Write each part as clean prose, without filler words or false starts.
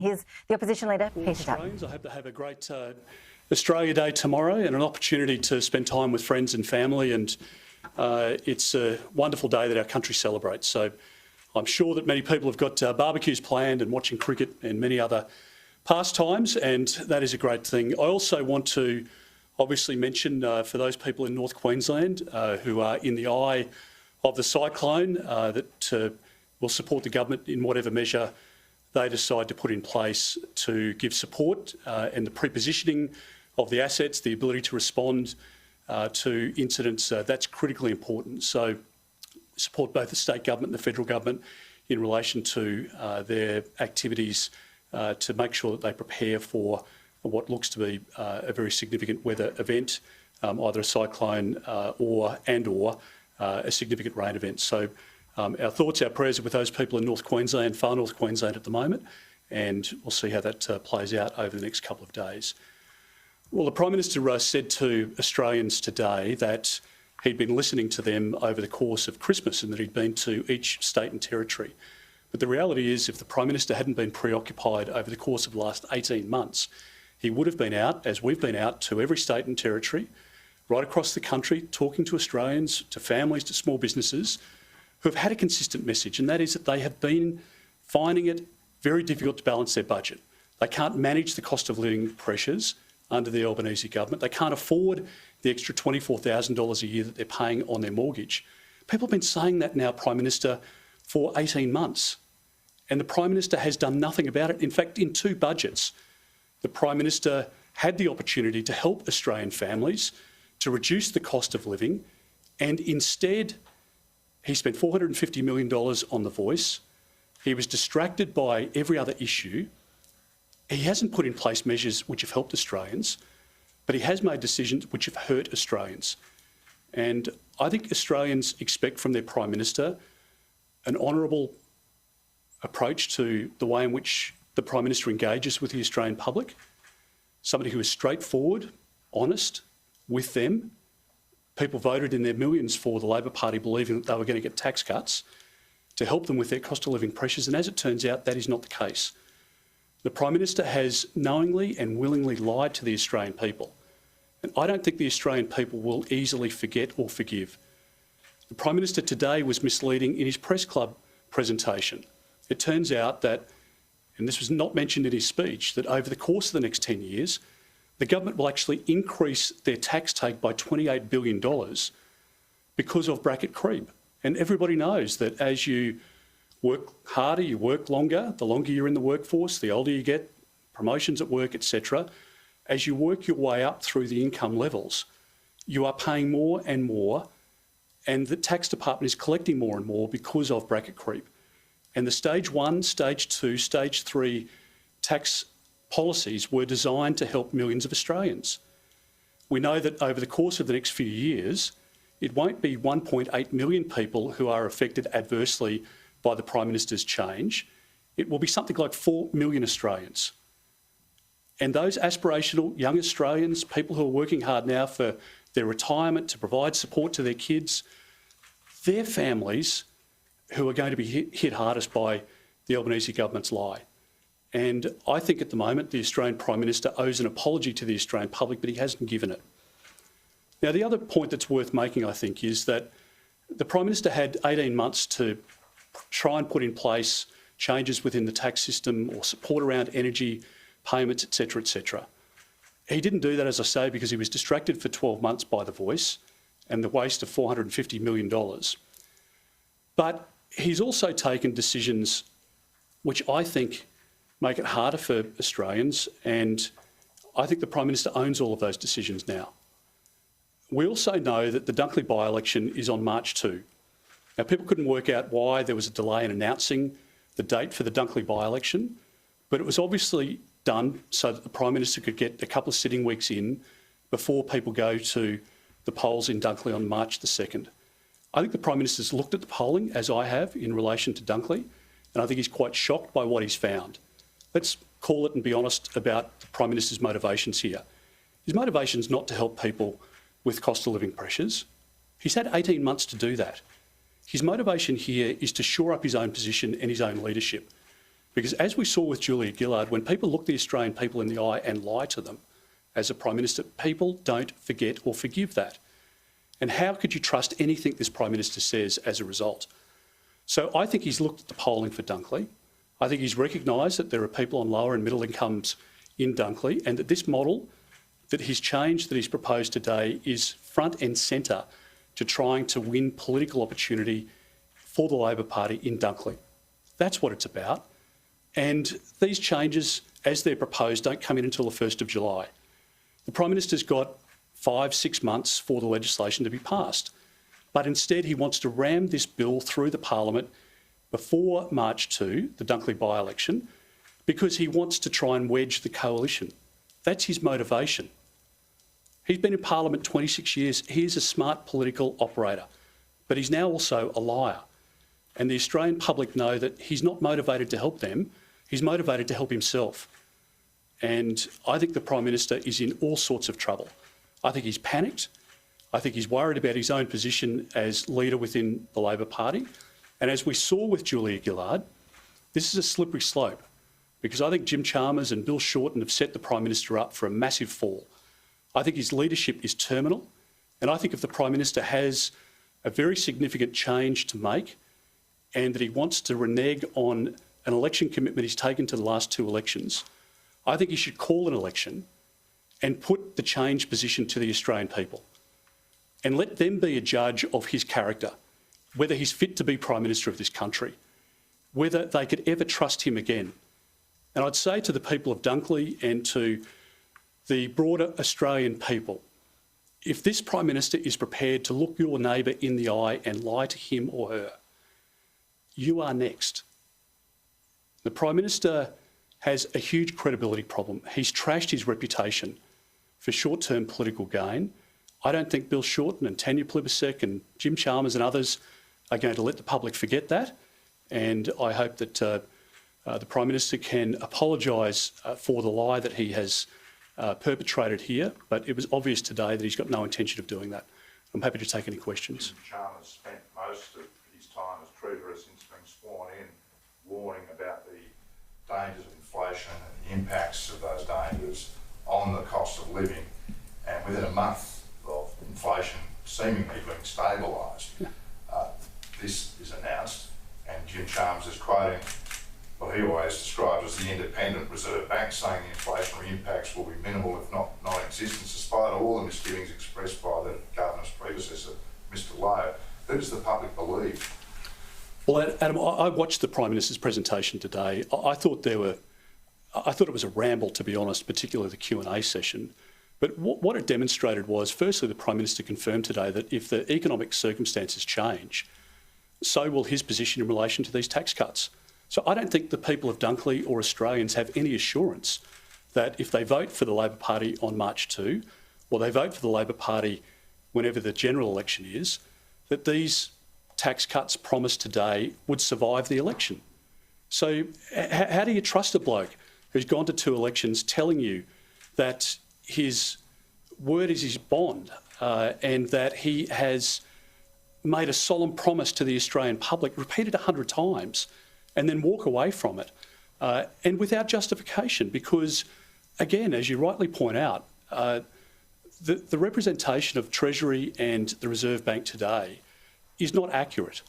Here's the Opposition Leader, All Peter Dutton. Australians, I hope they have a great Australia Day tomorrow and an opportunity to spend time with friends and family, and it's a wonderful day that our country celebrates. So I'm sure that many people have got barbecues planned and watching cricket and many other pastimes, and that is a great thing. I also want to obviously mention for those people in North Queensland who are in the eye of the cyclone that will support the government in whatever measure they decide to put in place to give support and the prepositioning of the assets, the ability to respond to incidents, that's critically important. So support both the state government and the federal government in relation to their activities to make sure that they prepare for what looks to be a very significant weather event, either a cyclone or a significant rain event. So our thoughts, our prayers are with those people in North Queensland, far North Queensland at the moment, and we'll see how that plays out over the next couple of days. Well, the Prime Minister said to Australians today that he'd been listening to them over the course of Christmas and that he'd been to each state and territory. But the reality is, if the Prime Minister hadn't been preoccupied over the course of the last 18 months, he would have been out, as we've been out, to every state and territory, right across the country, talking to Australians, to families, to small businesses, who have had a consistent message, and that is that they have been finding it very difficult to balance their budget. They can't manage the cost of living pressures under the Albanese government. They can't afford the extra $24,000 a year that they're paying on their mortgage. People have been saying that now, Prime Minister, for 18 months, and the Prime Minister has done nothing about it. In fact, in 2 budgets, the Prime Minister had the opportunity to help Australian families to reduce the cost of living, and instead he spent $450 million on The Voice. He was distracted by every other issue. He hasn't put in place measures which have helped Australians, but he has made decisions which have hurt Australians. And I think Australians expect from their Prime Minister an honourable approach to the way in which the Prime Minister engages with the Australian public, somebody who is straightforward, honest with them. People voted in their millions for the Labor Party, believing that they were going to get tax cuts to help them with their cost of living pressures, and as it turns out, that is not the case. The Prime Minister has knowingly and willingly lied to the Australian people, and I don't think the Australian people will easily forget or forgive. The Prime Minister today was misleading in his press club presentation. It turns out that, and this was not mentioned in his speech, that over the course of the next 10 years, the government will actually increase their tax take by $28 billion because of bracket creep. And everybody knows that as you work harder, you work longer, the longer you're in the workforce, the older you get, promotions at work, etc. As you work your way up through the income levels, you are paying more and more, and the tax department is collecting more and more because of bracket creep. And the stage 1, stage 2, stage 3 tax policies were designed to help millions of Australians. We know that over the course of the next few years, it won't be 1.8 million people who are affected adversely by the Prime Minister's change. It will be something like 4 million Australians. And those aspirational young Australians, people who are working hard now for their retirement, to provide support to their kids, their families who are going to be hit hardest by the Albanese government's lie. And I think at the moment the Australian Prime Minister owes an apology to the Australian public, but he hasn't given it. Now, the other point that's worth making, I think, is that the Prime Minister had 18 months to try and put in place changes within the tax system or support around energy payments, etc., etc. He didn't do that, as I say, because he was distracted for 12 months by The Voice and the waste of $450 million. But he's also taken decisions which I think make it harder for Australians, and I think the Prime Minister owns all of those decisions now. We also know that the Dunkley by-election is on March 2. Now, people couldn't work out why there was a delay in announcing the date for the Dunkley by-election, but it was obviously done so that the Prime Minister could get a couple of sitting weeks in before people go to the polls in Dunkley on March the 2nd. I think the Prime Minister's looked at the polling, as I have, in relation to Dunkley, and I think he's quite shocked by what he's found. Let's call it and be honest about the Prime Minister's motivations here. His motivation is not to help people with cost of living pressures. He's had 18 months to do that. His motivation here is to shore up his own position and his own leadership. Because as we saw with Julia Gillard, when people look the Australian people in the eye and lie to them as a Prime Minister, people don't forget or forgive that. And how could you trust anything this Prime Minister says as a result? So I think he's looked at the polling for Dunkley. I think he's recognised that there are people on lower and middle incomes in Dunkley, and that this model, that his change that he's proposed today, is front and centre to trying to win political opportunity for the Labor Party in Dunkley. That's what it's about. And these changes, as they're proposed, don't come in until the 1st of July. The Prime Minister's got 5-6 months for the legislation to be passed. But instead, he wants to ram this bill through the Parliament before March 2, the Dunkley by-election, because he wants to try and wedge the coalition. That's his motivation. He's been in Parliament 26 years. He is a smart political operator, but he's now also a liar. And the Australian public know that he's not motivated to help them, he's motivated to help himself. And I think the Prime Minister is in all sorts of trouble. I think he's panicked. I think he's worried about his own position as leader within the Labor Party. And as we saw with Julia Gillard, this is a slippery slope, because I think Jim Chalmers and Bill Shorten have set the Prime Minister up for a massive fall. I think his leadership is terminal. And I think if the Prime Minister has a very significant change to make, and that he wants to renege on an election commitment he's taken to the last 2 elections, I think he should call an election and put the change position to the Australian people and let them be a judge of his character, whether he's fit to be Prime Minister of this country, whether they could ever trust him again. And I'd say to the people of Dunkley and to the broader Australian people, if this Prime Minister is prepared to look your neighbour in the eye and lie to him or her, you are next. The Prime Minister has a huge credibility problem. He's trashed his reputation for short-term political gain. I don't think Bill Shorten and Tanya Plibersek and Jim Chalmers and others are going to let the public forget that. And I hope that the Prime Minister can apologise for the lie that he has perpetrated here. But it was obvious today that he's got no intention of doing that. I'm happy to take any questions. Jim Chalmers spent most of his time as Treasurer since being sworn in, warning about the dangers of inflation and the impacts of those dangers on the cost of living. And within a month of inflation seemingly being stabilised, this is announced, and Jim Chalmers is quoting what he always described as the independent Reserve Bank, saying the inflationary impacts will be minimal, if not non-existent, despite all the misgivings expressed by the Governor's predecessor, Mr Lowe. Who does the public believe? Well, Adam, I watched the Prime Minister's presentation today. I thought it was a ramble, to be honest, particularly the Q&A session. But what it demonstrated was, firstly, the Prime Minister confirmed today that if the economic circumstances change, so will his position in relation to these tax cuts. So I don't think the people of Dunkley or Australians have any assurance that if they vote for the Labor Party on March 2, or they vote for the Labor Party whenever the general election is, that these tax cuts promised today would survive the election. So how do you trust a bloke who's gone to 2 elections telling you that his word is his bond and that he has made a solemn promise to the Australian public, repeated 100 times, and then walk away from it, and without justification? Because, again, as you rightly point out, the representation of Treasury and the Reserve Bank today is not accurate,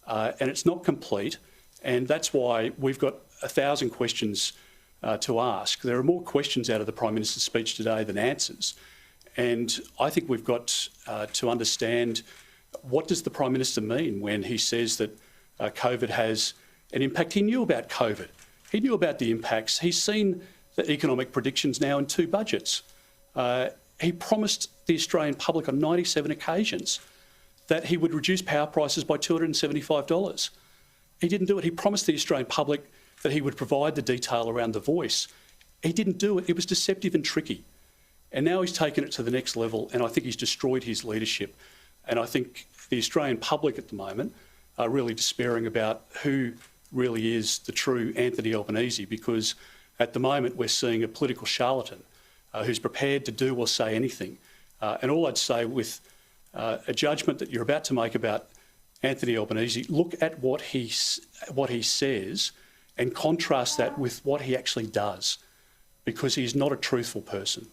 and it's not complete, and that's why we've got 1,000 questions to ask. There are more questions out of the Prime Minister's speech today than answers, and I think we've got to understand, what does the Prime Minister mean when he says that COVID has an impact? He knew about COVID. He knew about the impacts. He's seen the economic predictions now in 2 budgets. He promised the Australian public on 97 occasions that he would reduce power prices by $275. He didn't do it. He promised the Australian public that he would provide the detail around the voice. He didn't do it. It was deceptive and tricky. And now he's taken it to the next level, and I think he's destroyed his leadership. And I think the Australian public at the moment are really despairing about who really is the true Anthony Albanese, because at the moment we're seeing a political charlatan who's prepared to do or say anything. And all I'd say, with a judgment that you're about to make about Anthony Albanese, look at what he says and contrast that with what he actually does, because he's not a truthful person.